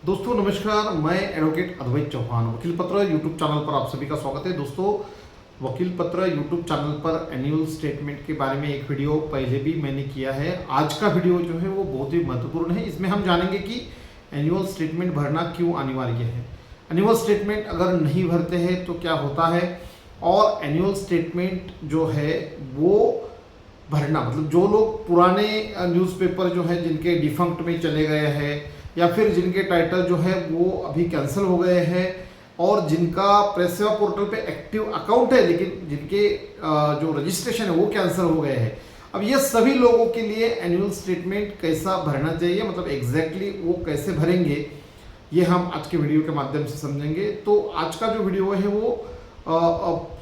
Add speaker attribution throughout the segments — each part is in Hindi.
Speaker 1: दोस्तों नमस्कार, मैं एडवोकेट अद्वैत चौहान वकील पत्र यूट्यूब चैनल पर आप सभी का स्वागत है। दोस्तों, वकील पत्र यूट्यूब चैनल पर एनुअल स्टेटमेंट के बारे में एक वीडियो पहले भी मैंने किया है। आज का वीडियो जो है वो बहुत ही महत्वपूर्ण है। इसमें हम जानेंगे कि एनुअल स्टेटमेंट भरना क्यों अनिवार्य है, एनुअल स्टेटमेंट अगर नहीं भरते हैं तो क्या होता है, और एनुअल स्टेटमेंट जो है वो भरना मतलब जो लोग पुराने न्यूज़पेपर जो है जिनके डिफंक्ट में चले गए हैं या फिर जिनके टाइटल जो है वो अभी कैंसिल हो गए हैं और जिनका प्रेस सेवा पोर्टल पे एक्टिव अकाउंट है लेकिन जिनके जो रजिस्ट्रेशन है वो कैंसिल हो गए हैं, अब ये सभी लोगों के लिए एनुअल स्टेटमेंट कैसा भरना चाहिए, मतलब एग्जैक्टली वो कैसे भरेंगे, ये हम आज के वीडियो के माध्यम से समझेंगे। तो आज का जो वीडियो है वो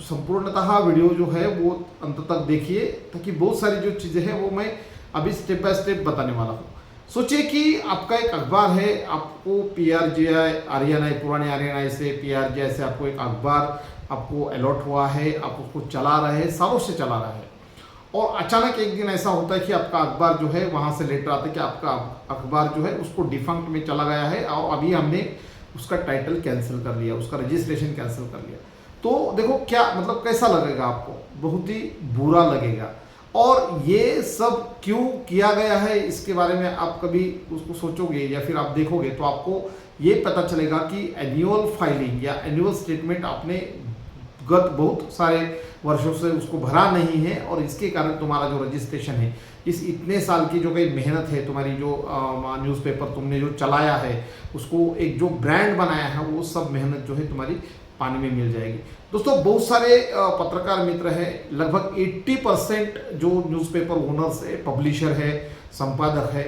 Speaker 1: संपूर्णतः वीडियो जो है वो अंत तक देखिए, ताकि बहुत सारी जो चीज़ें हैं वो मैं अभी स्टेप बाय स्टेप बताने वाला हूँ। सोचिए कि आपका एक अखबार है, आपको पीआरजीआई आरएनआई पुराने आरएनआई से पीआरजीआई से आपको एक अखबार आपको अलॉट हुआ है, आप उसको चला रहे हैं, सालों से चला रहे हैं, और अचानक एक दिन ऐसा होता है कि आपका अखबार जो है वहाँ से लेटर आता है कि आपका अखबार जो है उसको डिफंक्ट में चला गया है और अभी हमने उसका टाइटल कैंसिल कर लिया, उसका रजिस्ट्रेशन कैंसिल कर लिया। तो देखो क्या मतलब कैसा लगेगा आपको, बहुत ही बुरा लगेगा। और ये सब क्यों किया गया है इसके बारे में आप कभी उसको सोचोगे या फिर आप देखोगे तो आपको ये पता चलेगा कि एनुअल फाइलिंग या एनुअल स्टेटमेंट आपने गत बहुत सारे वर्षों से उसको भरा नहीं है और इसके कारण तुम्हारा जो रजिस्ट्रेशन है, इस इतने साल की जो कई मेहनत है, तुम्हारी जो न्यूज़पेपर तुमने जो चलाया है, उसको एक जो ब्रांड बनाया है, वो सब मेहनत जो है तुम्हारी पानी में मिल जाएगी। दोस्तों, बहुत सारे पत्रकार मित्र हैं, लगभग 80% जो न्यूज़पेपर ओनर्स है, पब्लिशर है, संपादक है,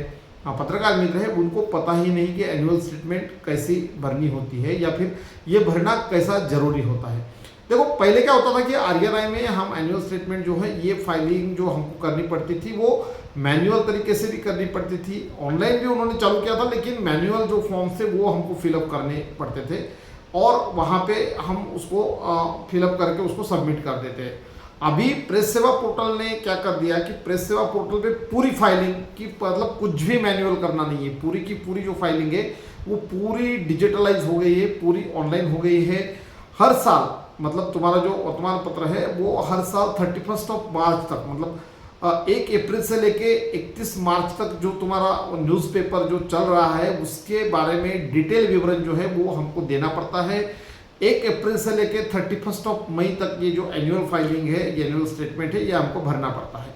Speaker 1: पत्रकार मित्र है, उनको पता ही नहीं कि एनुअल स्टेटमेंट कैसी भरनी होती है या फिर ये भरना कैसा जरूरी होता है। देखो, पहले क्या होता था कि आरआरआई में हम एनुअल स्टेटमेंट जो है ये फाइलिंग जो हमको करनी पड़ती थी वो मैनुअल तरीके से भी करनी पड़ती थी, ऑनलाइन भी उन्होंने चालू किया था, लेकिन मैनुअल जो फॉर्म थे वो हमको फिलअप करने पड़ते थे और वहाँ पे हम उसको फिलअप करके उसको सबमिट कर देते हैं। अभी प्रेस सेवा पोर्टल ने क्या कर दिया कि प्रेस सेवा पोर्टल पे पूरी फाइलिंग की मतलब कुछ भी मैनुअल करना नहीं है, पूरी की पूरी जो फाइलिंग है वो पूरी डिजिटलाइज हो गई है, पूरी ऑनलाइन हो गई है। हर साल मतलब तुम्हारा जो वर्तमान पत्र है वो हर साल 31 मार्च तक मतलब 1 अप्रैल से लेके 31 मार्च तक जो तुम्हारा न्यूज़पेपर जो चल रहा है उसके बारे में डिटेल विवरण जो है वो हमको देना पड़ता है। 1 अप्रैल से लेके 31 मई तक ये जो एनुअल फाइलिंग है, ये एनुअल स्टेटमेंट है, ये हमको भरना पड़ता है।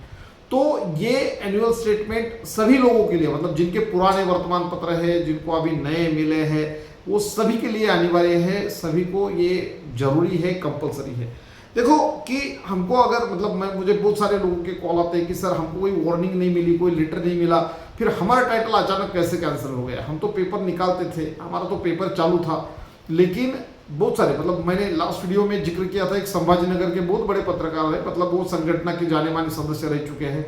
Speaker 1: तो ये एनुअल स्टेटमेंट सभी लोगों के लिए मतलब जिनके पुराने वर्तमान पत्र है, जिनको अभी नए मिले हैं, वो सभी के लिए अनिवार्य है, सभी को ये जरूरी है, कंपलसरी है। देखो कि हमको अगर मतलब मुझे बहुत सारे लोगों के कॉल आते हैं कि सर हमको कोई वार्निंग नहीं मिली, कोई लेटर नहीं मिला, फिर हमारा टाइटल अचानक कैसे कैंसिल हो गया, हम तो पेपर निकालते थे, हमारा तो पेपर चालू था। लेकिन बहुत सारे मतलब मैंने लास्ट वीडियो में जिक्र किया था, एक संभाजी नगर के बहुत बड़े पत्रकार है, मतलब वो संगठन के जाने माने सदस्य रह चुके हैं।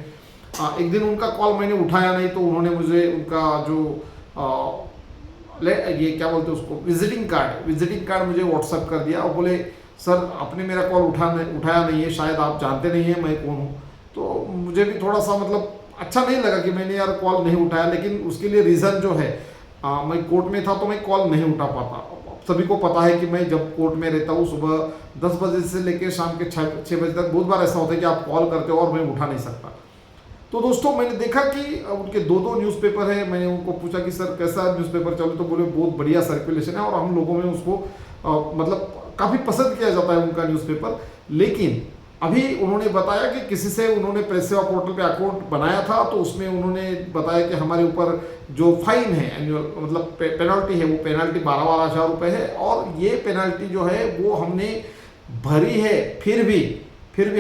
Speaker 1: एक दिन उनका कॉल मैंने उठाया नहीं तो उन्होंने मुझे उनका जो ये क्या बोलते हैं उसको विजिटिंग कार्ड मुझे व्हाट्सअप कर दिया और बोले सर आपने मेरा कॉल उठाया नहीं है, शायद आप जानते नहीं हैं मैं कौन हूँ। तो मुझे भी थोड़ा सा मतलब अच्छा नहीं लगा कि मैंने यार कॉल नहीं उठाया, लेकिन उसके लिए रीज़न जो है मैं कोर्ट में था तो मैं कॉल नहीं उठा पाता। सभी को पता है कि मैं जब कोर्ट में रहता हूँ सुबह 10 बजे से लेकर शाम के 6 बजे तक बहुत बार ऐसा होता है कि आप कॉल करते हो और मैं उठा नहीं सकता। तो दोस्तों, मैंने देखा कि उनके 2 न्यूज़पेपर है, मैंने उनको पूछा कि सर कैसा न्यूज़पेपर चले, तो बोले बहुत बढ़िया सर्कुलेशन है और हम लोगों में उसको मतलब काफ़ी पसंद किया जाता है उनका न्यूज़पेपर। लेकिन अभी उन्होंने बताया कि किसी से उन्होंने प्रेस सेवा पोर्टल पे अकाउंट बनाया था तो उसमें उन्होंने बताया कि हमारे ऊपर जो फाइन है एनुअल मतलब पेनल्टी है वो पेनल्टी 12,000 रुपये है और ये पेनल्टी जो है वो हमने भरी है, फिर भी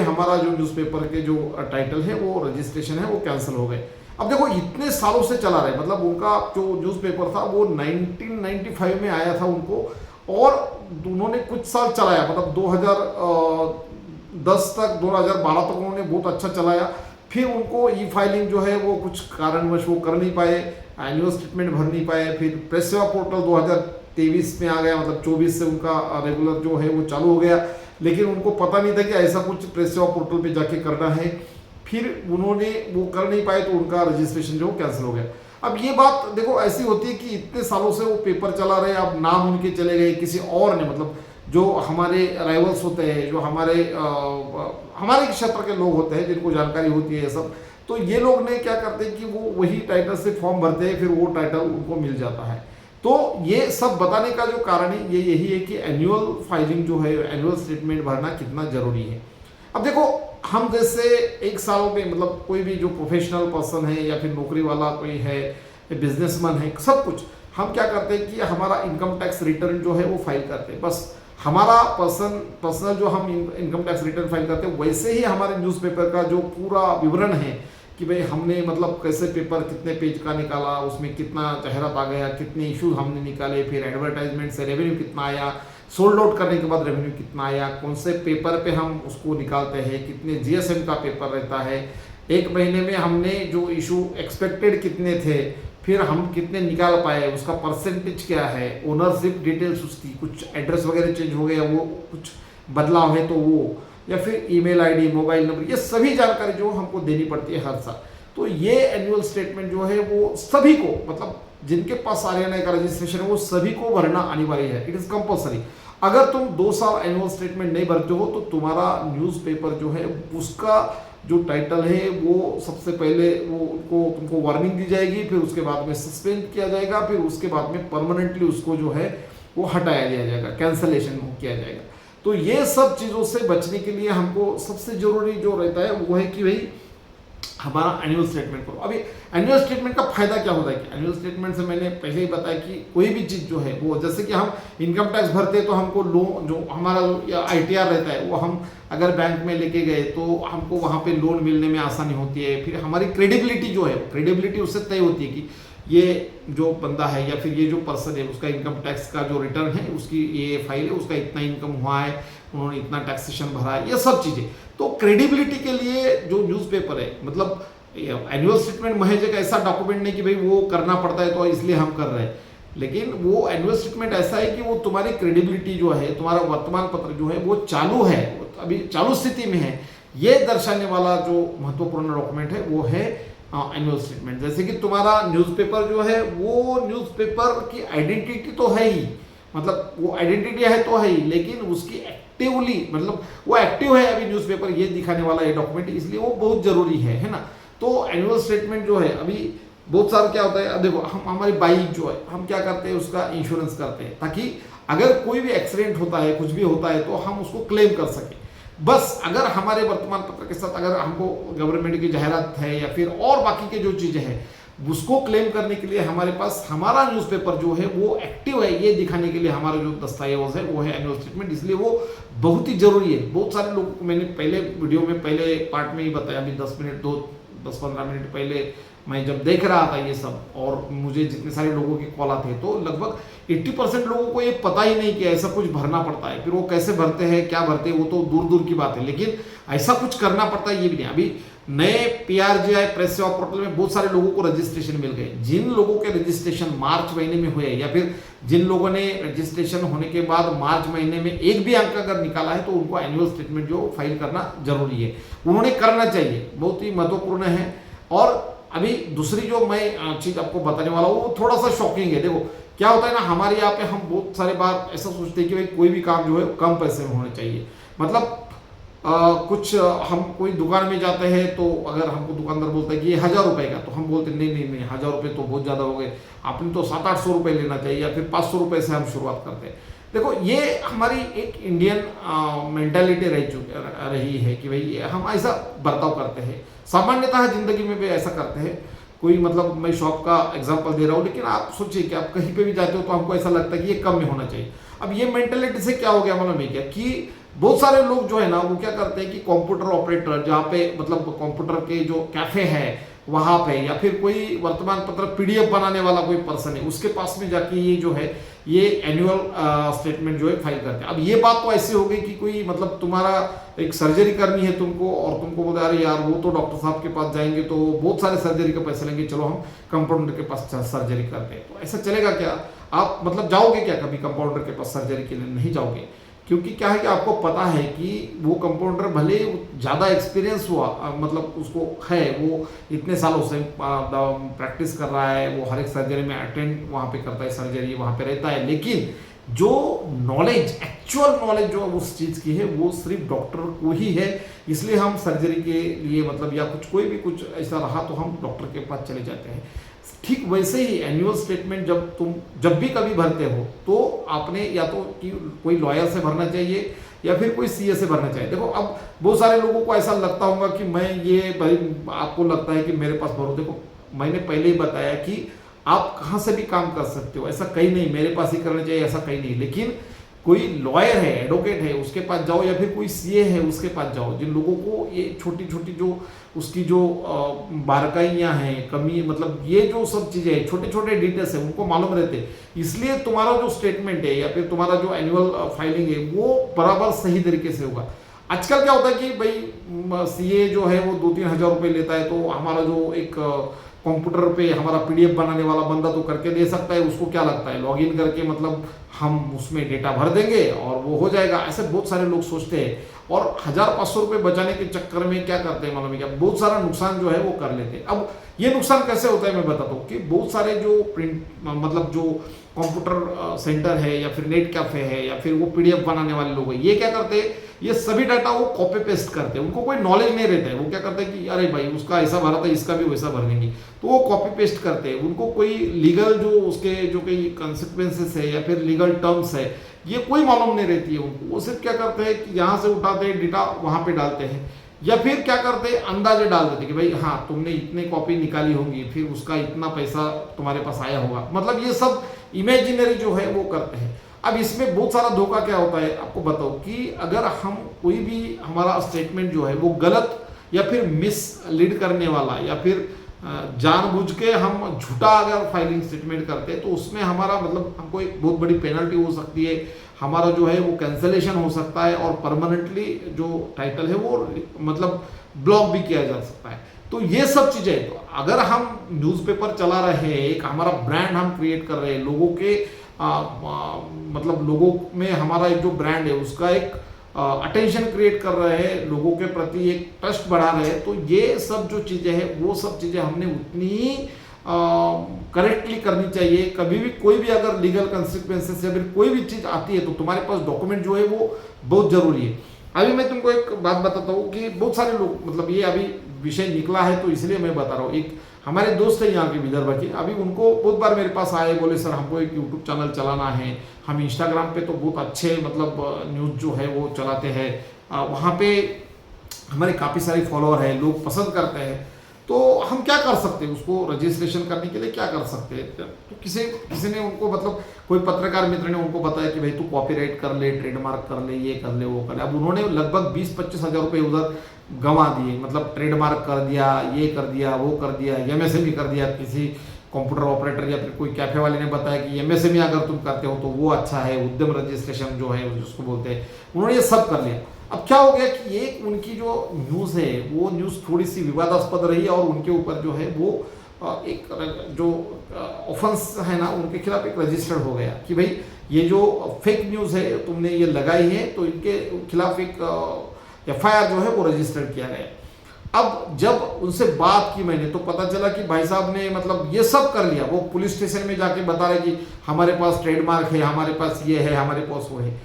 Speaker 1: हमारा जो न्यूज़पेपर के जो टाइटल है वो रजिस्ट्रेशन है वो कैंसिल हो गए। अब देखो इतने सालों से चला रहे, मतलब उनका जो न्यूज़पेपर था वो 1995 में आया था उनको और उन्होंने कुछ साल चलाया, मतलब 2010 तक 2012 तक उन्होंने बहुत अच्छा चलाया। फिर उनको ई फाइलिंग जो है वो कुछ कारणवश वो कर नहीं पाए, एनुअल स्टेटमेंट भर नहीं पाए। फिर प्रेस सेवा पोर्टल 2023 में आ गया, मतलब 24 से उनका रेगुलर जो है वो चालू हो गया, लेकिन उनको पता नहीं था कि ऐसा कुछ प्रेस सेवा पोर्टल पे जाके करना है। फिर उन्होंने वो कर नहीं पाए तो उनका रजिस्ट्रेशन जो कैंसिल हो गया। अब ये बात देखो ऐसी होती है कि इतने सालों से वो पेपर चला रहे, अब नाम उनके चले गए किसी और ने, मतलब जो हमारे राइवल्स होते हैं, जो हमारे क्षेत्र के लोग होते हैं जिनको जानकारी होती है ये सब, तो ये लोग ने क्या करते हैं कि वो वही टाइटल से फॉर्म भरते हैं, फिर वो टाइटल उनको मिल जाता है। तो ये सब बताने का जो कारण है ये यही है कि एनुअल फाइलिंग जो है, एनुअल स्टेटमेंट भरना कितना जरूरी है। अब देखो हम जैसे एक साल में, मतलब कोई भी जो प्रोफेशनल पर्सन है या फिर नौकरी वाला कोई है, बिजनेसमैन है, सब कुछ हम क्या करते हैं कि हमारा इनकम टैक्स रिटर्न जो है वो फाइल करते हैं। बस हमारा पर्सनल जो हम इनकम टैक्स रिटर्न फाइल करते हैं, वैसे ही हमारे न्यूज़पेपर का जो पूरा विवरण है कि भाई हमने मतलब कैसे पेपर कितने पेज का निकाला, उसमें कितना जाहिरात आ गया, कितने इश्यूज हमने निकाले, फिर एडवर्टाइजमेंट से रेवेन्यू कितना आया, सोल्ड आउट करने के बाद रेवेन्यू कितना आया, कौन से पेपर पे हम उसको निकालते हैं, कितने जीएसएम का पेपर रहता है, एक महीने में हमने जो इशू एक्सपेक्टेड कितने थे, फिर हम कितने निकाल पाए, उसका परसेंटेज क्या है, ओनरशिप डिटेल्स उसकी, कुछ एड्रेस वगैरह चेंज हो गया, वो कुछ बदलाव है तो वो, या फिर ईमेल आईडी, मोबाइल नंबर, ये सभी जानकारी जो हमको देनी पड़ती है हर साल। तो ये एनुअल स्टेटमेंट जो है वो सभी को, मतलब जिनके पास आरएनआई का रजिस्ट्रेशन है वो सभी को भरना अनिवार्य है, इट इज कंपल्सरी। अगर तुम 2 साल एनुअल स्टेटमेंट नहीं भरते हो तो तुम्हारा न्यूज़पेपर जो है उसका जो टाइटल है वो सबसे पहले वो तुमको वार्निंग दी जाएगी, फिर उसके बाद में सस्पेंड किया जाएगा, फिर उसके बाद में परमानेंटली उसको जो है वो हटाया दिया जाएगा, कैंसलेशन किया जाएगा। तो ये सब चीज़ों से बचने के लिए हमको सबसे जरूरी जो रहता है वो है कि भाई हमारा एनुअल स्टेटमेंट करो। अभी एनुअल स्टेटमेंट का फायदा क्या होता है कि एनुअल स्टेटमेंट से मैंने पहले ही बताया कि कोई भी चीज़ जो है वो, जैसे कि हम इनकम टैक्स भरते हैं तो हमको लोन, जो हमारा आईटीआर रहता है वो हम अगर बैंक में लेके गए तो हमको वहाँ पे लोन मिलने में आसानी होती है। फिर हमारी क्रेडिबिलिटी जो है, क्रेडिबिलिटी उससे तय होती है कि ये जो बंदा है या फिर ये जो पर्सन है उसका इनकम टैक्स का जो रिटर्न है, उसकी ये फाइल है, उसका इतना इनकम हुआ है, उन्होंने इतना टैक्सेशन भरा है, ये सब चीज़ें। तो क्रेडिबिलिटी के लिए जो न्यूज़पेपर है, मतलब एनुअल स्टेटमेंट महज एक ऐसा डॉक्यूमेंट नहीं कि भाई वो करना पड़ता है तो इसलिए हम कर रहे हैं, लेकिन वो एनुअल स्टेटमेंट ऐसा है कि वो तुम्हारी क्रेडिबिलिटी जो है, तुम्हारा वर्तमान पत्र जो है वो चालू है, अभी चालू स्थिति में है, ये दर्शाने वाला जो महत्वपूर्ण डॉक्यूमेंट है वो है एनुअल स्टेटमेंट। जैसे कि तुम्हारा न्यूज़पेपर जो है वो न्यूज़पेपर की आइडेंटिटी तो है ही, मतलब वो आइडेंटिटी है तो है ही, लेकिन उसकी एक्टिवली, मतलब वो एक्टिव है अभी न्यूज़पेपर, ये दिखाने वाला ये डॉक्यूमेंट, इसलिए वो बहुत जरूरी है ना। तो एनुअल स्टेटमेंट जो है, अभी बहुत सारा क्या होता है, अब देखो हम हमारी बाइक जो है हम क्या करते हैं उसका इंश्योरेंस करते हैं, ताकि अगर कोई भी एक्सीडेंट होता है, कुछ भी होता है तो हम उसको क्लेम कर सकें। बस अगर हमारे वर्तमान पत्र के साथ अगर हमको गवर्नमेंट की जाहिरात है या फिर और बाकी के जो चीज़ें हैं उसको क्लेम करने के लिए हमारे पास हमारा न्यूज़पेपर जो है वो एक्टिव है, ये दिखाने के लिए हमारा जो दस्तावेज है वो है एनुअल स्टेटमेंट, इसलिए वो बहुत ही जरूरी है। बहुत सारे लोगों को मैंने पहले वीडियो में, पहले पार्ट में ही बताया, अभी 10-15 मिनट पहले मैं जब देख रहा था ये सब, और मुझे जितने सारे लोगों के कॉल आते हैं तो लगभग 80% लोगों को ये पता ही नहीं कि ऐसा कुछ भरना पड़ता है। फिर वो कैसे भरते हैं, क्या भरते हैं, वो तो दूर दूर की बात है, लेकिन ऐसा कुछ करना पड़ता है ये भी नहीं। अभी नए PRGI प्रेस सेवा पोर्टल में बहुत सारे लोगों को रजिस्ट्रेशन मिल गए। जिन लोगों के रजिस्ट्रेशन मार्च महीने में हुए, या फिर जिन लोगों ने रजिस्ट्रेशन होने के बाद मार्च महीने में एक भी अंक अगर निकाला है तो उनको एनुअल स्टेटमेंट जो फाइल करना जरूरी है, उन्होंने करना चाहिए, बहुत ही महत्वपूर्ण है। और अभी दूसरी जो मैं चीज़ आपको बताने वाला हूँ वो थोड़ा सा शॉकिंग है। देखो क्या होता है ना, हमारे यहाँ पे हम बहुत सारे बार ऐसा सोचते हैं कि भाई कोई भी काम जो है कम पैसे में होने चाहिए। मतलब कुछ हम कोई दुकान में जाते हैं तो अगर हमको दुकानदार बोलता है कि ये 1000 रुपये का, तो हम बोलते हैं नहीं 1000 रुपये तो बहुत ज़्यादा हो गए, आपने तो 700-800 रुपये लेना चाहिए, या फिर 500 रुपये से हम शुरुआत करते हैं। देखो ये हमारी एक इंडियन मेंटालिटी रही है कि भाई हम ऐसा बर्ताव करते हैं, सामान्यतः जिंदगी में भी ऐसा करते हैं। कोई मतलब मैं शॉप का एग्जांपल दे रहा हूँ, लेकिन आप सोचिए कि आप कहीं पे भी जाते हो तो हमको ऐसा लगता है कि ये कम में होना चाहिए। अब ये मेंटालिटी से क्या हो गया मालूम है क्या, कि बहुत सारे लोग जो है ना वो क्या करते हैं कि कंप्यूटर ऑपरेटर, जहाँ पे मतलब कंप्यूटर के जो कैफे है वहाँ पे, या फिर कोई वर्तमान पत्र PDF बनाने वाला कोई पर्सन है उसके पास में जाके ये जो है ये एनुअल स्टेटमेंट जो है फाइल करते हैं। अब ये बात तो ऐसी हो गई कि कोई मतलब तुम्हारा एक सर्जरी करनी है तुमको, और तुमको बोलते अरे यार वो तो डॉक्टर साहब के पास जाएंगे तो बहुत सारे सर्जरी के पैसे लेंगे, चलो हम कंपाउंडर के पास सर्जरी करते हैं। तो ऐसा चलेगा क्या? आप मतलब जाओगे क्या कभी कंपाउंडर के पास सर्जरी के लिए? नहीं जाओगे, क्योंकि क्या है कि आपको पता है कि वो कंपाउंडर भले ज़्यादा एक्सपीरियंस हुआ मतलब उसको है, वो इतने सालों से प्रैक्टिस कर रहा है, वो हर एक सर्जरी में अटेंड वहाँ पे करता है, सर्जरी वहाँ पे रहता है, लेकिन जो नॉलेज, एक्चुअल नॉलेज जो उस चीज़ की है वो सिर्फ डॉक्टर को ही है। इसलिए हम सर्जरी के लिए मतलब या कुछ कोई भी कुछ ऐसा रहा तो हम डॉक्टर के पास चले जाते हैं। ठीक वैसे ही एनुअल स्टेटमेंट जब भी कभी भरते हो तो आपने या तो कि कोई लॉयर से भरना चाहिए या फिर कोई सीए से भरना चाहिए। देखो अब बहुत सारे लोगों को ऐसा लगता होगा कि मैं ये भाई, आपको लगता है कि मेरे पास भरो। देखो मैंने पहले ही बताया कि आप कहाँ से भी काम कर सकते हो, ऐसा कहीं नहीं मेरे पास ही करना चाहिए ऐसा कहीं नहीं, लेकिन कोई लॉयर है, एडवोकेट है, उसके पास जाओ या फिर कोई सीए है उसके पास जाओ। जिन लोगों को ये छोटी छोटी जो उसकी जो बारकाइयाँ हैं, कमी, मतलब ये जो सब चीज़ें हैं, छोटे छोटे डिटेल्स हैं, उनको मालूम रहते, इसलिए तुम्हारा जो स्टेटमेंट है या फिर तुम्हारा जो एनुअल फाइलिंग है वो बराबर सही तरीके से होगा। आजकल क्या होता है कि भाई सीए जो है वो 2-3 हज़ार रुपये लेता है, तो हमारा जो एक कंप्यूटर पे हमारा पीडीएफ बनाने वाला बंदा तो करके दे सकता है, उसको क्या लगता है लॉगिन करके मतलब हम उसमें डेटा भर देंगे और वो हो जाएगा। ऐसे बहुत सारे लोग सोचते हैं और 1,500 रुपये बचाने के चक्कर में क्या करते हैं मालूम है क्या, बहुत सारा नुकसान जो है वो कर लेते हैं। अब ये नुकसान कैसे होता है मैं बताता हूँ कि बहुत सारे जो प्रिंट मतलब जो कंप्यूटर सेंटर है या फिर नेट कैफे है या फिर वो पीडीएफ बनाने वाले लोग हैं, ये क्या करते हैं, ये सभी डाटा वो कॉपी पेस्ट करते हैं, उनको कोई नॉलेज नहीं रहता है। वो क्या करते हैं कि अरे भाई उसका ऐसा भरा था, इसका भी वैसा भर देंगे, तो वो कॉपी पेस्ट करते हैं। उनको कोई लीगल जो उसके जो कोई कंसिक्वेंसेस है या फिर लीगल टर्म्स है ये कोई मालूम नहीं रहती है उनको। वो सिर्फ क्या करते हैं कि यहाँ से उठाते हैं डेटा वहाँ पे डालते हैं, या फिर क्या करते हैं अंदाजे डाल देते कि भाई हाँ तुमने इतने कॉपी निकाली होंगी, फिर उसका इतना पैसा तुम्हारे पास आया होगा, मतलब ये सब इमेजिनरी जो है वो करते हैं। अब इसमें बहुत सारा धोखा क्या होता है आपको बताओ कि अगर हम कोई भी हमारा स्टेटमेंट जो है वो गलत या फिर मिसलीड करने वाला या फिर जानबूझ के हम झूठा अगर फाइलिंग स्टेटमेंट करते हैं तो उसमें हमारा मतलब हमको एक बहुत बड़ी पेनल्टी हो सकती है, हमारा जो है वो कैंसलेशन हो सकता है और परमानेंटली जो टाइटल है वो मतलब ब्लॉक भी किया जा सकता है। तो ये सब चीज़ें, तो अगर हम न्यूज़पेपर चला रहे हैं, एक हमारा ब्रांड हम क्रिएट कर रहे हैं, लोगों के मतलब लोगों में हमारा एक जो ब्रांड है उसका एक अटेंशन क्रिएट कर रहे हैं, लोगों के प्रति एक ट्रस्ट बढ़ा रहे हैं, तो ये सब जो चीज़ें हैं वो सब चीज़ें हमने उतनी ही करेक्टली करनी चाहिए। कभी भी कोई भी अगर लीगल कंसिक्वेंसेस या फिर कोई भी चीज़ आती है तो तुम्हारे पास डॉक्यूमेंट जो है वो बहुत ज़रूरी है। अभी मैं तुमको एक बात बताता हूँ कि बहुत सारे लोग मतलब ये अभी विषय निकला है तो इसलिए मैं बता रहा हूँ। एक हमारे दोस्त है यहाँ के विदर्भ के, अभी उनको बहुत बार मेरे पास आए, बोले सर हमको एक यूट्यूब चैनल चलाना है, हम इंस्टाग्राम पे तो बहुत अच्छे मतलब न्यूज़ जो है वो चलाते हैं, वहाँ पे हमारे काफ़ी सारे फॉलोअर हैं, लोग पसंद करते हैं, तो हम क्या कर सकते हैं, उसको रजिस्ट्रेशन करने के लिए क्या कर सकते हैं। तो किसी ने उनको मतलब कोई पत्रकार मित्र ने उनको बताया कि भाई तू कॉपीराइट कर ले, ट्रेडमार्क कर ले, ये कर ले, वो कर ले। अब उन्होंने लगभग 20-25 हज़ार रुपये उधर गंवा दिए, मतलब ट्रेडमार्क कर दिया, ये कर दिया, वो कर दिया, एमएसएमई कर दिया। किसी कंप्यूटर ऑपरेटर या फिर कोई कैफे वाले ने बताया कि एमएसएमई अगर तुम करते हो तो वो अच्छा है, उद्यम रजिस्ट्रेशन जो है जिसको बोलते हैं, उन्होंने ये सब कर लिया। अब क्या हो गया कि ये उनकी जो न्यूज़ है वो न्यूज़ थोड़ी सी विवादास्पद रही है और उनके ऊपर जो है वो एक जो ऑफेंस है ना उनके खिलाफ एक रजिस्टर्ड हो गया कि भाई ये जो फेक न्यूज़ है तुमने ये लगाई है, तो इनके खिलाफ एक एफआईआर जो है वो रजिस्टर्ड किया गया। अब जब उनसे बात की मैंने तो पता चला कि भाई साहब ने मतलब ये सब कर लिया, वो पुलिस स्टेशन में जाके बता रहे कि हमारे पास ट्रेडमार्क है, हमारे पास ये है, हमारे पास वो है।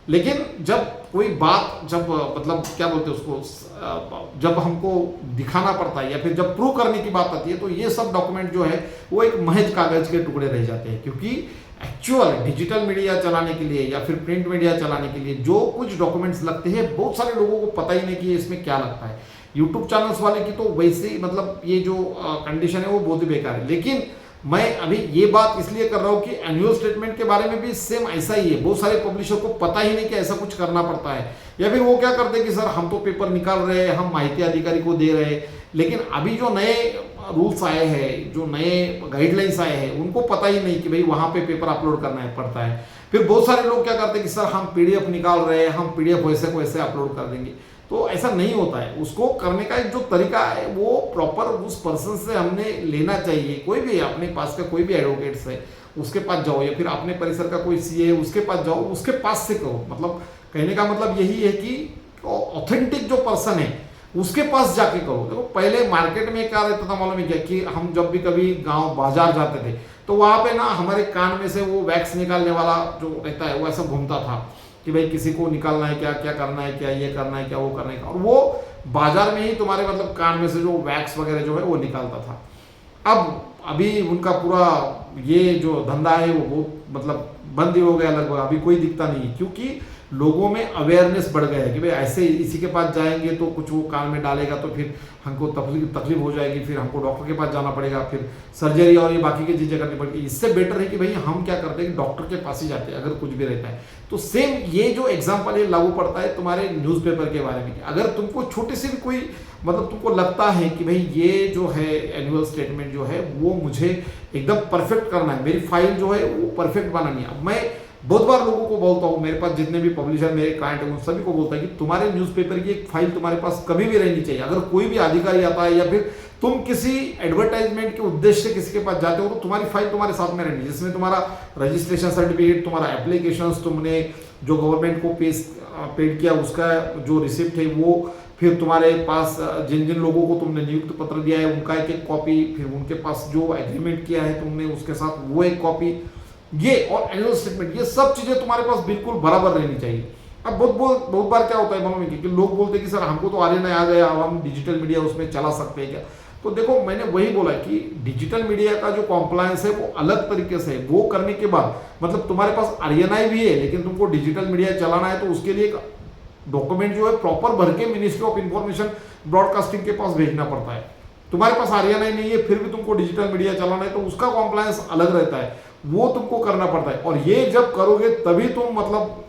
Speaker 1: लेकिन जब कोई बात जब मतलब क्या बोलते हैं उसको, जब हमको दिखाना पड़ता है या फिर जब प्रूव करने की बात आती है तो ये सब डॉक्यूमेंट जो है वो एक महज कागज के टुकड़े रह जाते हैं। क्योंकि एक्चुअल डिजिटल मीडिया चलाने के लिए या फिर प्रिंट मीडिया चलाने के लिए जो कुछ डॉक्यूमेंट्स लगते हैं बहुत सारे लोगों को पता ही नहीं कि इसमें क्या लगता है। यूट्यूब चैनल्स वाले की तो वैसे ही मतलब ये जो कंडीशन है वो बहुत ही बेकार है। लेकिन मैं अभी ये बात इसलिए कर रहा हूँ कि एनुअल स्टेटमेंट के बारे में भी सेम ऐसा ही है। बहुत सारे पब्लिशर को पता ही नहीं कि ऐसा कुछ करना पड़ता है, या फिर वो क्या करते हैं कि सर हम तो पेपर निकाल रहे हैं, हम माहिती अधिकारी को दे रहे हैं, लेकिन अभी जो नए रूल्स आए हैं, जो नए गाइडलाइंस आए हैं, उनको पता ही नहीं कि भाई वहाँ पे पेपर अपलोड करना पड़ता है। फिर बहुत सारे लोग क्या करते हैं कि सर हम पीडीएफ निकाल रहे हैं, हम पीडीएफ वैसे को वैसे अपलोड कर देंगे। तो ऐसा नहीं होता है। उसको करने का एक जो तरीका है वो प्रॉपर उस पर्सन से हमने लेना चाहिए। कोई भी अपने पास का कोई भी एडवोकेट्स है उसके पास जाओ, या फिर अपने परिसर का कोई सीए है उसके पास जाओ, उसके पास से करो। मतलब कहने का मतलब यही है कि ऑथेंटिक जो पर्सन है उसके पास जाके करो। देखो पहले मार्केट में क्या रहता था मालूम है क्या, कि हम जब भी कभी गांव बाजार जाते थे तो वहां पे ना हमारे कान में से वो वैक्स निकालने वाला जो रहता है वो ऐसा घूमता था कि भाई किसी को निकालना है क्या, क्या करना है क्या, ये करना है क्या, वो करना है क्या, और वो बाजार में ही तुम्हारे मतलब कान में से जो वैक्स वगैरह जो है वो निकालता था। अब अभी उनका पूरा ये जो धंधा है वो बहुत मतलब बंद ही हो गया लगभग, अभी कोई दिखता नहीं है, क्योंकि लोगों में अवेयरनेस बढ़ गया है कि भाई ऐसे इसी के पास जाएंगे तो कुछ वो कान में डालेगा तो फिर हमको तकलीफ हो जाएगी, फिर हमको डॉक्टर के पास जाना पड़ेगा, फिर सर्जरी और ये बाकी की चीज़ें करनी पड़ेगी। इससे बेटर है कि भाई हम क्या करते हैं कि डॉक्टर के पास ही जाते हैं अगर कुछ भी रहता है। तो सेम ये जो एग्जाम्पल ये लागू पड़ता है तुम्हारे न्यूज़पेपर के बारे में। अगर तुमको छोटी सी भी कोई मतलब तुमको लगता है कि भाई ये जो है एनुअल स्टेटमेंट जो है वो मुझे एकदम परफेक्ट करना है, मेरी फाइल जो है वो परफेक्ट बनानी है। अब मैं बहुत बार लोगों को बोलता हूँ, मेरे पास जितने भी पब्लिशर मेरे क्लाइंट हैं उन सभी को बोलता है कि तुम्हारे न्यूज़पेपर की एक फाइल तुम्हारे पास कभी भी रहनी चाहिए। अगर कोई भी अधिकारी आता है या फिर तुम किसी एडवर्टाइजमेंट के उद्देश्य से किसी के पास जाते हो तो तुम्हारी फाइल तुम्हारे साथ में रहनी, जिसमें तुम्हारा रजिस्ट्रेशन सर्टिफिकेट, तुम्हारा एप्लीकेशन, तुमने जो गवर्नमेंट को पेड किया उसका जो रिसिप्ट है वो, फिर तुम्हारे पास जिन जिन लोगों को तुमने नियुक्त पत्र दिया है उनका एक कॉपी, फिर उनके पास जो एग्रीमेंट किया है तुमने उसके साथ वो एक कॉपी, ये और एनुअल स्टेटमेंट, ये सब चीजें तुम्हारे पास बिल्कुल बराबर रहनी चाहिए। अब बहुत बार क्या होता है मालूम है कि लोग बोलते हैं कि सर हमको तो आर्यन आ गया, अब हम डिजिटल मीडिया उसमें चला सकते हैं क्या। तो देखो मैंने वही बोला कि डिजिटल मीडिया का जो कॉम्प्लायंस है वो अलग तरीके से है। वो करने के बाद मतलब तुम्हारे पास आर्यन भी है लेकिन तुमको डिजिटल मीडिया चलाना है तो उसके लिए डॉक्यूमेंट जो है प्रॉपर भर के मिनिस्ट्री ऑफ इंफॉर्मेशन ब्रॉडकास्टिंग के पास भेजना पड़ता है। तुम्हारे पास आर्यन नहीं है फिर भी तुमको डिजिटल मीडिया चलाना है तो उसका कॉम्प्लायंस अलग रहता है, वो तुमको करना पड़ता है। और ये जब करोगे तभी तुम मतलब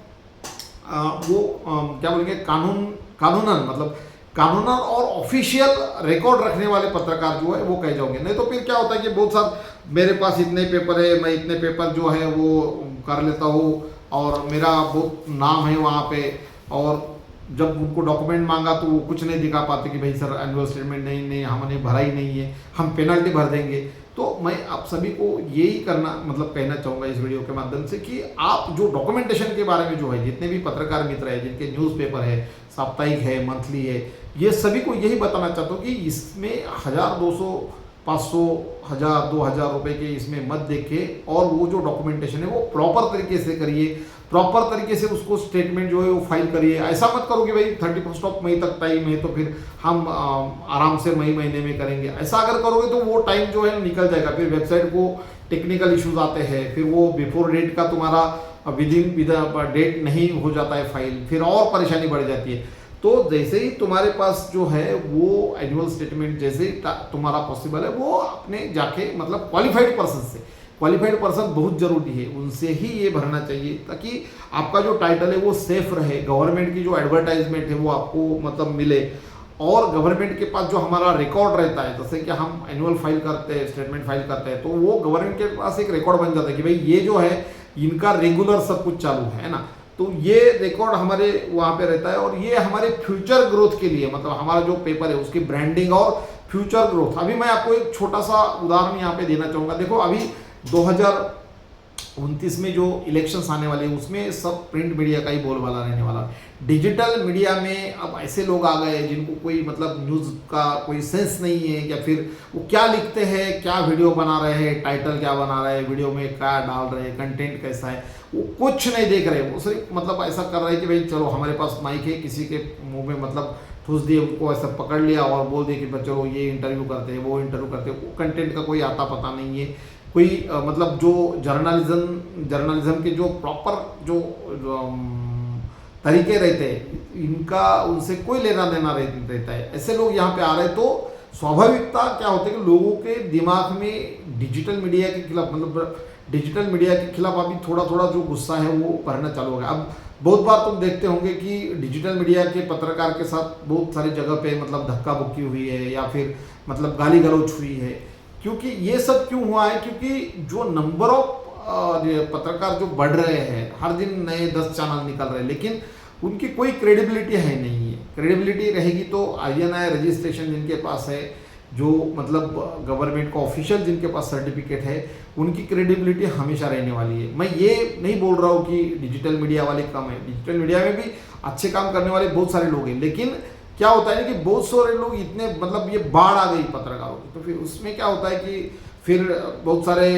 Speaker 1: क्या बोलेंगे कानूनन मतलब कानूनन और ऑफिशियल रिकॉर्ड रखने वाले पत्रकार जो है वो कह जाओगे। नहीं तो फिर क्या होता है कि बहुत सारे मेरे पास इतने पेपर है, मैं इतने पेपर जो है वो कर लेता हूँ और मेरा बहुत नाम है वहाँ पे, और जब उनको डॉक्यूमेंट मांगा तो वो कुछ नहीं दिखा पाते कि भाई सर एनुअल स्टेटमेंट नहीं हमने भरा ही नहीं है, हम पेनल्टी भर देंगे। तो मैं आप सभी को यही करना मतलब कहना चाहूँगा इस वीडियो के माध्यम से कि आप जो डॉक्यूमेंटेशन के बारे में जो है जितने भी पत्रकार मित्र हैं जिनके न्यूज़पेपर है, साप्ताहिक है, मंथली है, ये सभी को यही बताना चाहता हूँ कि इसमें 1000, 200, 500, 1000, 2000 रुपए के इसमें मत देखे, और वो जो डॉक्यूमेंटेशन है वो प्रॉपर तरीके से करिए, प्रॉपर तरीके से उसको स्टेटमेंट जो है वो फाइल करिए। ऐसा मत करो कि भाई 31 मई तक टाइम है तो फिर हम आराम से मई महीने में करेंगे। ऐसा अगर करोगे तो वो टाइम जो है निकल जाएगा, फिर वेबसाइट को टेक्निकल इश्यूज आते हैं, फिर वो बिफोर डेट का तुम्हारा विद डेट नहीं हो जाता है फाइल, फिर और परेशानी बढ़ जाती है। तो जैसे ही तुम्हारे पास जो है वो एनुअल स्टेटमेंट जैसे तुम्हारा पॉसिबल है वो अपने जाके मतलब क्वालिफाइड पर्सन बहुत जरूरी है, उनसे ही ये भरना चाहिए ताकि आपका जो टाइटल है वो सेफ रहे, गवर्नमेंट की जो एडवर्टाइजमेंट है वो आपको मतलब मिले, और गवर्नमेंट के पास जो हमारा रिकॉर्ड रहता है, जैसे कि हम एनुअल फाइल करते हैं, स्टेटमेंट फाइल करते हैं, तो वो गवर्नमेंट के पास एक रिकॉर्ड बन जाता है कि भाई ये जो है इनका रेगुलर सब कुछ चालू है ना। तो ये रिकॉर्ड हमारे वहाँ पे रहता है और ये हमारे फ्यूचर ग्रोथ के लिए मतलब हमारा जो पेपर है उसकी ब्रांडिंग और फ्यूचर ग्रोथ। अभी मैं आपको एक छोटा सा उदाहरण यहाँ पे देना चाहूँगा। देखो अभी 2029 में जो इलेक्शंस आने वाले हैं उसमें सब प्रिंट मीडिया का ही बोलबाला रहने वाला। डिजिटल मीडिया में अब ऐसे लोग आ गए जिनको कोई मतलब न्यूज़ का कोई सेंस नहीं है, या फिर वो क्या लिखते हैं, क्या वीडियो बना रहे हैं, टाइटल क्या बना रहे हैं, वीडियो में क्या डाल रहे हैं, कंटेंट कैसा है, वो कुछ नहीं देख रहे। वो सिर्फ मतलब ऐसा कर रहे हैं कि भाई चलो हमारे पास माइक है, किसी के मुंह में मतलब ठूस दिए, उनको ऐसा पकड़ लिया और बोल दिए कि चलो ये इंटरव्यू करते हैं, वो इंटरव्यू करते हैं। वो कंटेंट का कोई आता पता नहीं है, कोई मतलब जो जर्नलिज्म के जो प्रॉपर जो तरीके रहते हैं इनका उनसे कोई लेना देना रहता है। ऐसे लोग यहाँ पे आ रहे तो स्वाभाविकता क्या होता है कि लोगों के दिमाग में डिजिटल मीडिया के खिलाफ मतलब डिजिटल मीडिया के खिलाफ अभी थोड़ा थोड़ा जो गुस्सा है वो भरना चालू हो गया। अब बहुत बार तुम देखते होंगे कि डिजिटल मीडिया के पत्रकार के साथ बहुत सारी जगह पे मतलब धक्का बुक्की हुई है या फिर मतलब गाली गलौज हुई है। क्योंकि ये सब क्यों हुआ है? क्योंकि जो नंबर ऑफ पत्रकार जो बढ़ रहे हैं, हर दिन नए 10 चैनल निकल रहे हैं, लेकिन उनकी कोई क्रेडिबिलिटी है नहीं है। क्रेडिबिलिटी रहेगी तो INI रजिस्ट्रेशन जिनके पास है जो मतलब गवर्नमेंट का ऑफिशियल जिनके पास सर्टिफिकेट है, उनकी क्रेडिबिलिटी हमेशा रहने वाली है। मैं ये नहीं बोल रहा हूँ कि डिजिटल मीडिया वाले कम है, डिजिटल मीडिया में भी अच्छे काम करने वाले बहुत सारे लोग हैं, लेकिन क्या होता है ना कि बहुत सारे लोग इतने मतलब ये बाढ़ आ गई पत्रकारों की, तो फिर उसमें क्या होता है कि फिर बहुत सारे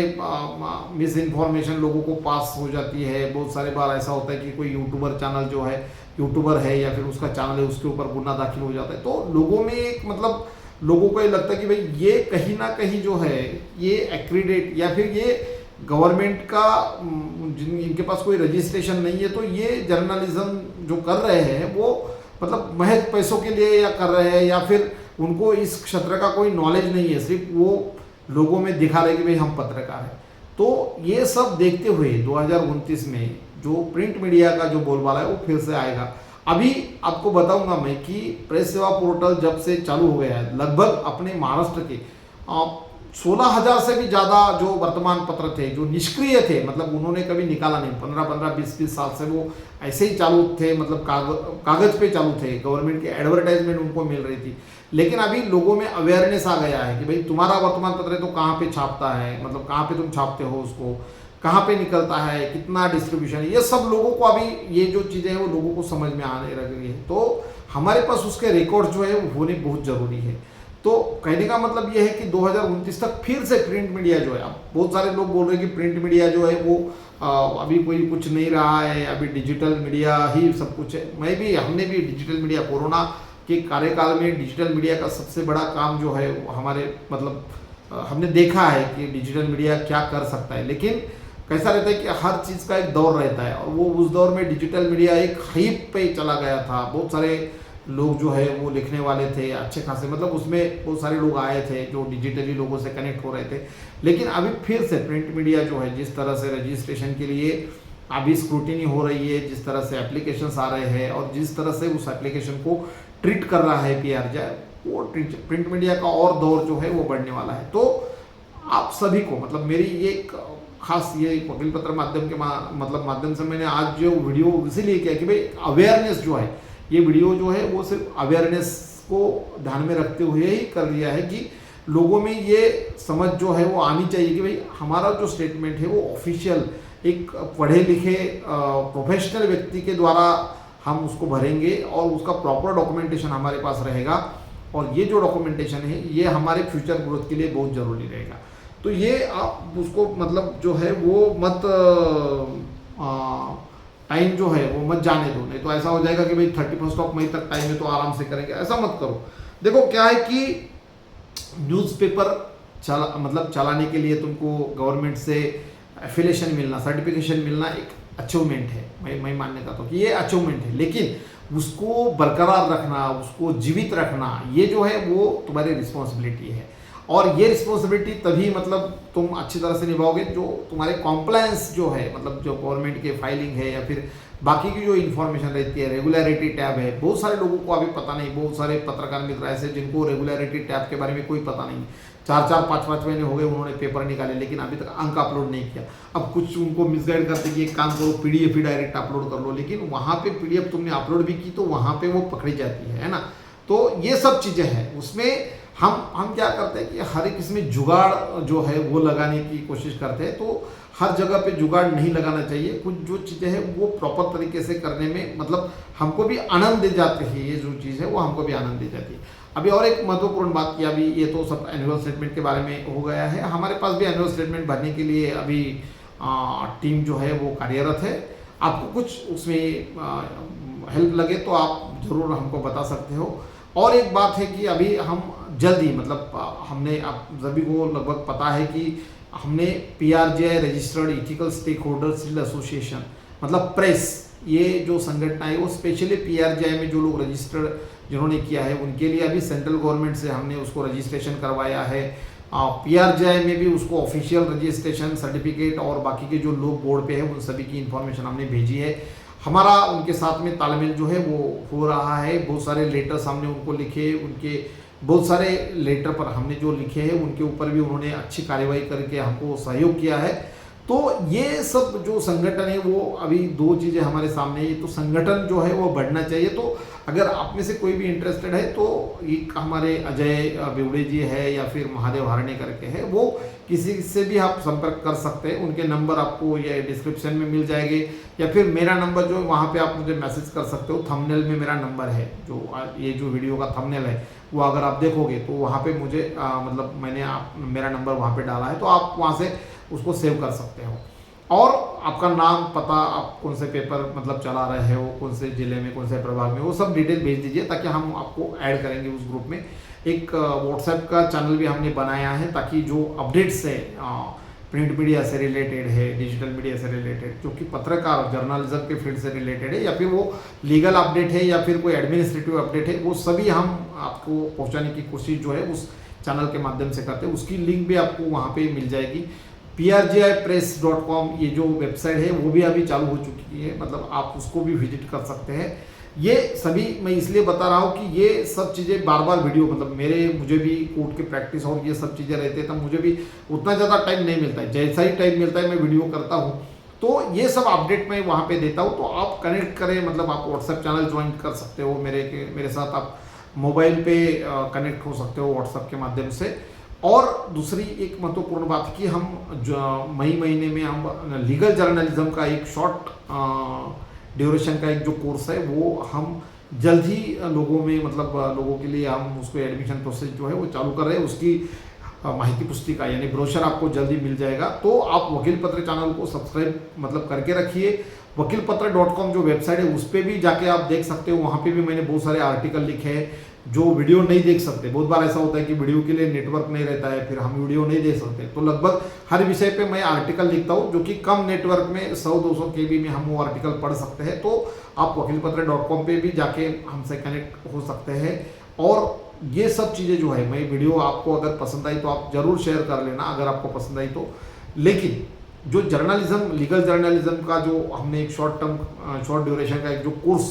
Speaker 1: मिस इन्फॉर्मेशन लोगों को पास हो जाती है। बहुत सारे बार ऐसा होता है कि कोई यूट्यूबर चैनल जो है, यूट्यूबर है या फिर उसका चैनल है, उसके ऊपर गुना दाखिल हो जाता है, तो लोगों में एक मतलब लोगों को ये लगता है कि भाई ये कहीं ना कहीं जो है ये एक्रीडेट या फिर ये गवर्नमेंट का इनके पास कोई रजिस्ट्रेशन नहीं है, तो ये जर्नलिज्म जो कर रहे हैं वो मतलब महज पैसों के लिए या कर रहे हैं, या फिर उनको इस क्षेत्र का कोई नॉलेज नहीं है, सिर्फ वो लोगों में दिखा रहे कि भाई हम पत्रकार हैं। तो ये सब देखते हुए 2029 में जो प्रिंट मीडिया का जो बोलबाला है वो फिर से आएगा। अभी आपको बताऊंगा मैं कि प्रेस सेवा पोर्टल जब से चालू हो गया है, लगभग अपने महाराष्ट्र के 16,000 से भी ज़्यादा जो वर्तमान पत्र थे जो निष्क्रिय थे, मतलब उन्होंने कभी निकाला नहीं, 15-15, 20-20 साल से वो ऐसे ही चालू थे, मतलब कागज पे चालू थे, गवर्नमेंट की एडवर्टाइजमेंट उनको मिल रही थी। लेकिन अभी लोगों में अवेयरनेस आ गया है कि भाई तुम्हारा वर्तमान पत्र है तो कहाँ पे छापता है, मतलब कहाँ पे तुम छापते हो, उसको कहाँ पे निकलता है, कितना डिस्ट्रीब्यूशन है, ये सब लोगों को अभी ये जो चीज़ें हैं वो लोगों को समझ में आने लग गई है। तो हमारे पास उसके रिकॉर्ड जो है वो होने बहुत ज़रूरी है। तो कहने का मतलब ये है कि 2029 तक फिर से प्रिंट मीडिया जो है, अब बहुत सारे लोग बोल रहे हैं कि प्रिंट मीडिया जो है वो अभी कोई कुछ नहीं रहा है, अभी डिजिटल मीडिया ही सब कुछ है। हमने भी डिजिटल मीडिया, कोरोना के कार्यकाल में डिजिटल मीडिया का सबसे बड़ा काम जो है हमारे मतलब हमने देखा है कि डिजिटल मीडिया क्या कर सकता है। लेकिन कैसा रहता है कि हर चीज़ का एक दौर रहता है, और वो उस दौर में डिजिटल मीडिया एक हाइप पे चला गया था। बहुत सारे लोग जो है वो लिखने वाले थे अच्छे खासे, मतलब उसमें बहुत सारे लोग आए थे जो डिजिटली लोगों से कनेक्ट हो रहे थे। लेकिन अभी फिर से प्रिंट मीडिया जो है, जिस तरह से रजिस्ट्रेशन के लिए अभी स्क्रूटिनी हो रही है, जिस तरह से एप्लीकेशंस आ रहे हैं और जिस तरह से उस एप्लीकेशन को ट्रीट कर रहा है PRJ, वो प्रिंट मीडिया का और दौर जो है वो बढ़ने वाला है। तो आप सभी को मतलब मेरी ये खास ये वकील पत्र माध्यम के माध्यम से मैंने आज जो वीडियो इसीलिए किया कि भाई अवेयरनेस जो है, ये वीडियो जो है वो सिर्फ अवेयरनेस को ध्यान में रखते हुए ही कर दिया है कि लोगों में ये समझ जो है वो आनी चाहिए कि भाई हमारा जो स्टेटमेंट है वो ऑफिशियल एक पढ़े लिखे प्रोफेशनल व्यक्ति के द्वारा हम उसको भरेंगे और उसका प्रॉपर डॉक्यूमेंटेशन हमारे पास रहेगा, और ये जो डॉक्यूमेंटेशन है ये हमारे फ्यूचर ग्रोथ के लिए बहुत ज़रूरी रहेगा। तो ये आप उसको मतलब जो है वो मत टाइम जो है वो मत जाने दो, नहीं तो ऐसा हो जाएगा कि भाई 31 मई तक टाइम है तो आराम से करेंगे, ऐसा मत करो। देखो क्या है कि न्यूज़पेपर चलाने के लिए तुमको गवर्नमेंट से एफिलिएशन मिलना, सर्टिफिकेशन मिलना एक अचीवमेंट है, मैं मानने का तो कि ये अचीवमेंट है, लेकिन उसको बरकरार रखना, उसको जीवित रखना, ये जो है वो तुम्हारी रिस्पॉन्सिबिलिटी है। और ये रिस्पॉन्सिबिलिटी तभी मतलब तुम अच्छी तरह से निभाओगे जो तुम्हारे कॉम्प्लायंस जो है, मतलब जो गवर्नमेंट के फाइलिंग है या फिर बाकी की जो इन्फॉर्मेशन रहती है, रेगुलरिटी टैब है। बहुत सारे लोगों को अभी पता नहीं, बहुत सारे पत्रकार मित्र ऐसे जिनको रेगुलरिटी टैब के बारे में कोई पता नहीं, 4-4, 5-5 महीने हो गए उन्होंने पेपर निकाले लेकिन अभी तक अंक अपलोड नहीं किया। अब कुछ उनको मिसगाइड करते कि एक काम करो PDF ही डायरेक्ट अपलोड कर लो, लेकिन वहाँ पे PDF तुमने अपलोड भी की तो वहाँ पे वो पकड़ी जाती है ना। तो ये सब चीज़ें हैं, उसमें हम क्या करते हैं कि हर एक इसमें जुगाड़ जो है वो लगाने की कोशिश करते हैं। तो हर जगह पे जुगाड़ नहीं लगाना चाहिए, कुछ जो चीज़ें हैं वो प्रॉपर तरीके से करने में मतलब हमको भी आनंद दे जाती है, ये जो चीज़ है वो हमको भी आनंद दे जाती है। अभी और एक महत्वपूर्ण बात की, अभी ये तो सब एनुअल स्टेटमेंट के बारे में हो गया है, हमारे पास भी एनुअल स्टेटमेंट भरने के लिए अभी टीम जो है वो कार्यरत है। आपको कुछ उसमें हेल्प लगे तो आप ज़रूर हमको बता सकते हो। और एक बात है कि अभी हम जल्द ही मतलब हमने आप सभी को लगभग पता है कि हमने PRJ registered ethical stake holders association मतलब प्रेस, ये जो संगठन है वो स्पेशली PRJ में जो लोग रजिस्टर्ड जिन्होंने किया है उनके लिए अभी सेंट्रल गवर्नमेंट से हमने उसको रजिस्ट्रेशन करवाया है। PRJ में भी उसको ऑफिशियल रजिस्ट्रेशन सर्टिफिकेट और बाकी के जो लोग बोर्ड पे हैं उन सभी की इन्फॉर्मेशन हमने भेजी है। हमारा उनके साथ में तालमेल जो है वो हो रहा है। बहुत सारे लेटर्स हमने उनको लिखे, उनके बहुत सारे लेटर पर हमने जो लिखे हैं उनके ऊपर भी उन्होंने अच्छी कार्यवाही करके हमको सहयोग किया है। तो ये सब जो संगठन है वो अभी दो चीज़ें हमारे सामने है। तो संगठन जो है वो बढ़ना चाहिए। तो अगर आप में से कोई भी इंटरेस्टेड है तो एक हमारे अजय बेवड़े जी है या फिर महादेव हारणे करके है, वो किसी से भी आप संपर्क कर सकते हैं। उनके नंबर आपको ये डिस्क्रिप्शन में मिल जाएंगे या फिर मेरा नंबर जो वहाँ पे आप मुझे मैसेज कर सकते हो। थंबनेल में मेरा नंबर है, जो ये जो वीडियो का थंबनेल है वो अगर आप देखोगे तो वहाँ पे मुझे मतलब मैंने मेरा नंबर वहाँ पे डाला है, तो आप वहाँ से उसको सेव कर सकते हो। और आपका नाम, पता, आप कौन से पेपर मतलब चला रहे हो, कौन से जिले में, कौन से प्रभाग में, वो सब डिटेल भेज दीजिए ताकि हम आपको ऐड करेंगे उस ग्रुप में। एक व्हाट्सएप का चैनल भी हमने बनाया है ताकि जो अपडेट्स है प्रिंट मीडिया से रिलेटेड है, डिजिटल मीडिया से रिलेटेड, जो कि पत्रकार जर्नलिज्म के फील्ड से रिलेटेड है, या फिर वो लीगल अपडेट है या फिर कोई एडमिनिस्ट्रेटिव अपडेट है, वो सभी हम आपको पहुंचाने की कोशिश जो है उस चैनल के माध्यम से करते हैं। उसकी लिंक भी आपको वहाँ पे मिल जाएगी। prgipress.com ये जो वेबसाइट है वो भी अभी चालू हो चुकी है, मतलब आप उसको भी विजिट कर सकते हैं। ये सभी मैं इसलिए बता रहा हूँ कि ये सब चीज़ें बार बार वीडियो, मतलब मुझे भी कोर्ट की प्रैक्टिस और ये सब चीज़ें रहते हैं, तब मुझे भी उतना ज़्यादा टाइम नहीं मिलता है। जैसा ही टाइम मिलता है मैं वीडियो करता हूँ, तो ये सब अपडेट मैं वहाँ पे देता हूँ। तो आप कनेक्ट करें, मतलब आप व्हाट्सएप चैनल ज्वाइन कर सकते हो मेरे साथ। आप मोबाइल पे कनेक्ट हो सकते हो व्हाट्सएप के माध्यम से। और दूसरी एक महत्वपूर्ण बात कि हम मई महीने में हम लीगल जर्नलिज्म का एक शॉर्ट ड्यूरेशन का एक जो कोर्स है वो हम जल्द ही लोगों में, मतलब लोगों के लिए हम उसको एडमिशन प्रोसेस जो है वो चालू कर रहे हैं। उसकी माहिती पुस्तिका यानी ब्रोशर आपको जल्दी मिल जाएगा। तो आप वकील पत्र चैनल को सब्सक्राइब मतलब करके रखिए। वकीलपत्र.com जो वेबसाइट है उस पर भी जाके आप देख सकते हो। वहाँ पे भी मैंने बहुत सारे आर्टिकल लिखे हैं जो वीडियो नहीं देख सकते। बहुत बार ऐसा होता है कि वीडियो के लिए नेटवर्क नहीं रहता है, फिर हम वीडियो नहीं देख सकते। तो लगभग हर विषय पे मैं आर्टिकल लिखता हूँ जो कि कम नेटवर्क में 100-200 KB में हम वो आर्टिकल पढ़ सकते हैं। तो आप वकीलपत्र.com पे भी जाके हमसे कनेक्ट हो सकते हैं। और ये सब चीज़ें जो है, मैं वीडियो आपको अगर पसंद आई तो आप ज़रूर शेयर कर लेना अगर आपको पसंद आई तो। लेकिन जो जर्नलिज्म, लीगल जर्नलिज्म का जो हमने एक शॉर्ट ड्यूरेशन का एक जो कोर्स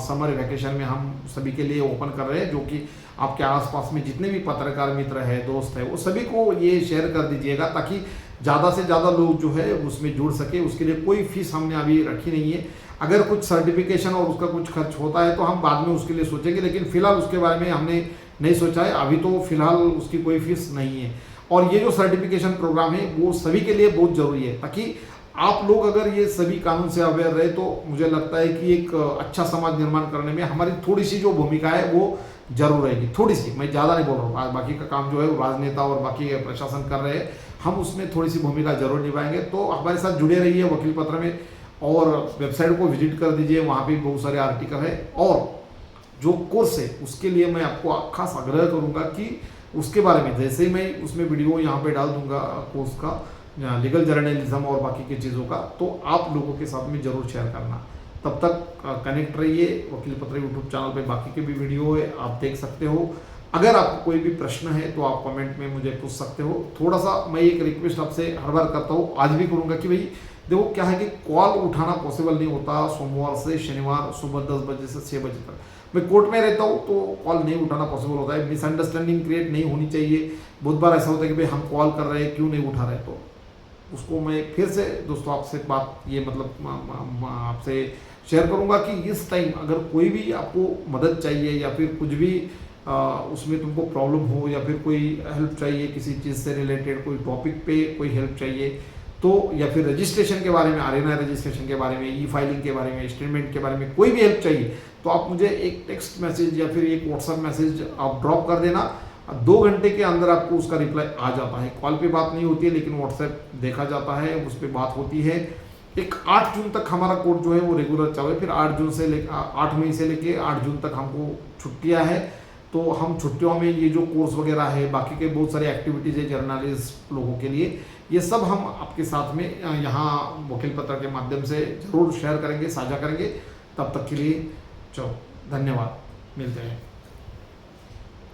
Speaker 1: समर वैकेशन में हम सभी के लिए ओपन कर रहे हैं, जो कि आपके आसपास में जितने भी पत्रकार मित्र हैं, दोस्त हैं, वो सभी को ये शेयर कर दीजिएगा ताकि ज़्यादा से ज़्यादा लोग जो है उसमें जुड़ सके। उसके लिए कोई फीस हमने अभी रखी नहीं है। अगर कुछ सर्टिफिकेशन और उसका कुछ खर्च होता है तो हम बाद में उसके लिए सोचेंगे, लेकिन फिलहाल उसके बारे में हमने नहीं सोचा है। अभी तो फिलहाल उसकी कोई फीस नहीं है। और ये जो सर्टिफिकेशन प्रोग्राम है वो सभी के लिए बहुत ज़रूरी है ताकि आप लोग अगर ये सभी कानून से अवेयर रहे तो मुझे लगता है कि एक अच्छा समाज निर्माण करने में हमारी थोड़ी सी जो भूमिका है वो जरूर रहेगी। थोड़ी सी, मैं ज़्यादा नहीं बोल रहा हूँ। आज बाकी का काम जो है वो राजनेता और बाकी प्रशासन कर रहे हैं, हम उसमें थोड़ी सी भूमिका जरूर निभाएंगे। तो हमारे साथ जुड़े रहिए वकील पत्र में और वेबसाइट को विजिट कर दीजिए, वहाँ पर बहुत सारे आर्टिकल है। और जो कोर्स है उसके लिए मैं आपको खास आग्रह करूँगा कि उसके बारे में जैसे ही मैं उसमें वीडियो यहाँ पे डाल दूंगा कोर्स का, लीगल जर्नलिज्म और बाकी की चीज़ों का, तो आप लोगों के साथ में ज़रूर शेयर करना। तब तक कनेक्ट रहिए। वकील पत्र यूट्यूब चैनल पे बाकी के भी वीडियो है, आप देख सकते हो। अगर आपको कोई भी प्रश्न है तो आप कमेंट में मुझे पूछ सकते हो। थोड़ा सा मैं एक रिक्वेस्ट आपसे हर बार करता हूँ, आज भी करूँगा कि भाई देखो क्या है कि कॉल उठाना पॉसिबल नहीं होता सोमवार से शनिवार सुबह 10 बजे से 6 बजे तक। मैं कोर्ट में रहता हूँ तो कॉल नहीं उठाना पॉसिबल होता है। मिसअंडरस्टैंडिंग क्रिएट नहीं होनी चाहिए। बहुत बार ऐसा होता है कि भाई हम कॉल कर रहे हैं, क्यों नहीं उठा रहे, तो उसको मैं फिर से दोस्तों आपसे बात ये मतलब आपसे शेयर करूँगा कि इस टाइम अगर कोई भी आपको मदद चाहिए या फिर कुछ भी उसमें तुमको प्रॉब्लम हो या फिर कोई हेल्प चाहिए किसी चीज़ से रिलेटेड, कोई टॉपिक पे कोई हेल्प चाहिए तो, या फिर रजिस्ट्रेशन के बारे में, आरएनआई रजिस्ट्रेशन के बारे में, ई फाइलिंग के बारे में, स्टेटमेंट के बारे में कोई भी हेल्प चाहिए तो आप मुझे एक टेक्स्ट मैसेज या फिर एक व्हाट्सएप मैसेज आप ड्रॉप कर देना। 2 घंटे के अंदर आपको उसका रिप्लाई आ जाता है। कॉल पे बात नहीं होती है लेकिन व्हाट्सएप देखा जाता है, उस पर बात होती है। एक 8 जून तक हमारा कोर्स जो है वो रेगुलर चल रहा है। फिर 8 मई से लेके 8 जून तक हमको छुट्टियाँ हैं। तो हम छुट्टियों में ये जो कोर्स वगैरह है, बाकी के बहुत सारी एक्टिविटीज़ है जर्नलिस्ट लोगों के लिए, ये सब हम आपके साथ में यहाँ वकील पत्र के माध्यम से जरूर शेयर करेंगे, साझा करेंगे। तब तक के लिए चलो धन्यवाद, मिलते हैं।